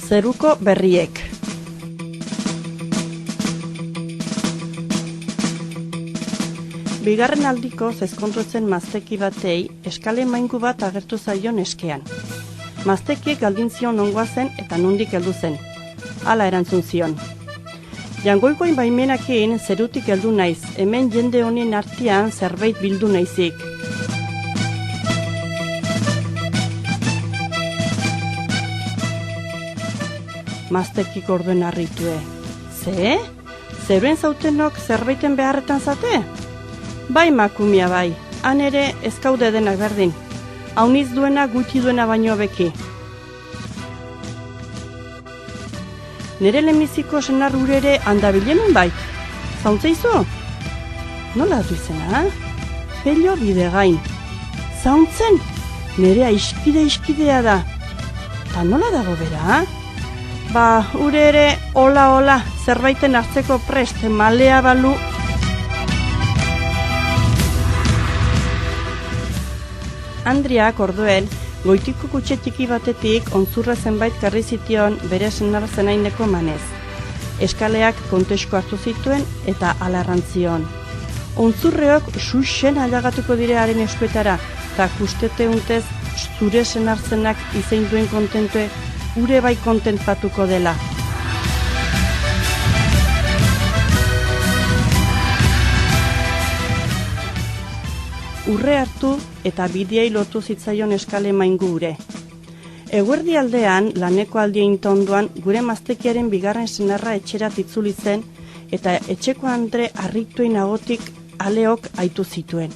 Zeruko berriek. Bigarren aldiko ezkontuetzen mazteki batei eskale maingu bat agertu zaion eskean. Maztekiek galdin zion nongoa zen eta nondik heldu zen. Hala erantzun zion. Jangoikoin baimenakin zerutik heldu naiz, hemen jende honen artean zerbait bildu naizik. Maztekik orduen harritue. Ze? Zeruen zautenok zerbaiten beharretan zate? Bai makumia bai, han ere ezkaude denak berdin. Hauniz duena gutxi duena baino beki. Nere lemiziko senar urere handabilemen bait. Zauntzeizu? Nola du izena? Pello Bidegain. Zauntzen? Nerea iskidea da. Ta nola dago bera? Ba, ure ere, hola, zerbaiten hartzeko prest, malea balu. Andriak orduen, goitiko kutxe txiki batetik ontzurra zenbait karri zition bere senar zenaineko manez. Eskaleak kontesko hartu zituen eta alarrantzion. Ontzurreok xuxen aldagatuko dire haren eskuetara, eta kustete untez zure senar zenak izein duen kontentue, ure bai kontentpatuko dela. Urre hartu eta bideai lotu zitzaion eskale maingu ure. Eguerdi aldean, laneko aldien ondoan, gure maztekiaren bigarren senarra etxerat itzuli zen eta etxeko Andre harrituen agotik aleok aitu zituen.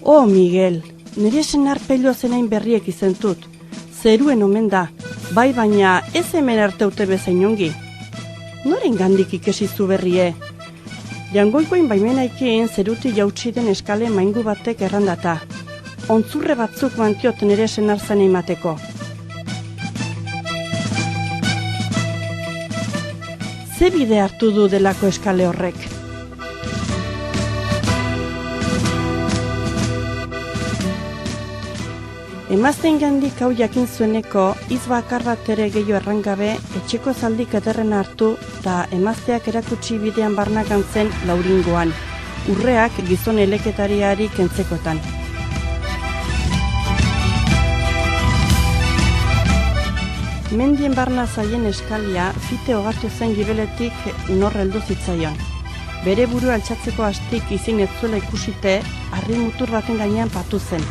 Oh, Miguel, nire senar pello zenain berriek izentut. Zeruen omen da, bai baina ez hemen arte ute bezain ongi. Noren gandik ikesizu berrie? Jangoikoin baimenaikin zeruti jautsi den eskale maingu batek errandata. Ontzurre batzuk mantiot nire senar zen emateko. Ze bide hartu du delako eskale horrek? Emaztein gandik hau jakin zueneko, iz bakar bat ere gehiago errangabe, etxeko zaldik ederren hartu eta emazteak erakutsi bidean barnakan zen lauringoan, urreak gizon eleketariari kentzekotan. Mendien barna zaien eskalia, fite hogartu zen gibeletik nor heldu zitzaion. Bere buru altxatzeko astik izin ez zuela ikusite, harri mutur baten gainean patu zen.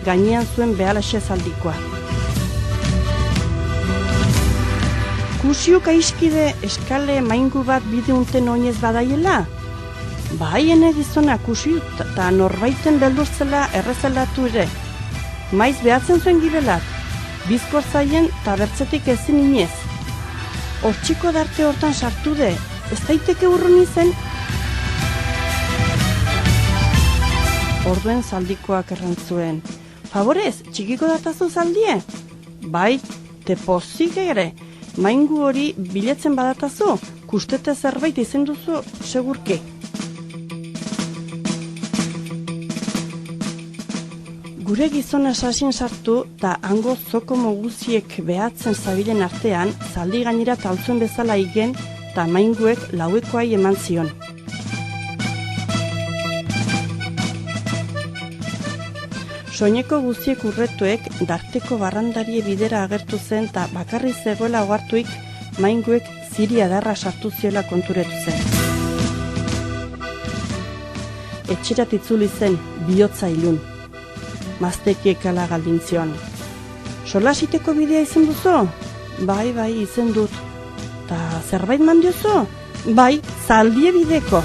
Gainean zuen behalaxe zaldikoa. Kusiuk aiskide eskale maingu bat bide unten oinez badaiela? Bai ene gizona kusiut eta norbaiten beldurtzela errezelatu ere. Maiz behatzen zuen gibelat, bizkor zaien eta bertzetik ezin inez. Hortxiko darte hortan sartu de, ez daiteke urrun izen? Orduen zaldikoak errantzuen. Favorez, txikiko datazu zaldie? Bai, te pozik ere, maingu hori biletzen badatazu, kustete zerbait izen duzu segurki. Gure gizona sasin sartu eta hango zoko moguziek behatzen zabilen artean, zaldi gainera taltzuen bezala igen eta mainguek lauekoai eman zion. Soineko guztiek urretuek darteko barrandarie bidera agertu zen eta bakarri zegoela ohartuik mainguek ziri adarra sartu ziola konturetu zen. Etxerat itzuli zen bihotza ilun. Maztekiek ala galdintzion. Solasiteko bidea izen duzu? Bai, izen dut. Ta zerbait mandiozu? Bai, zaldie bideko.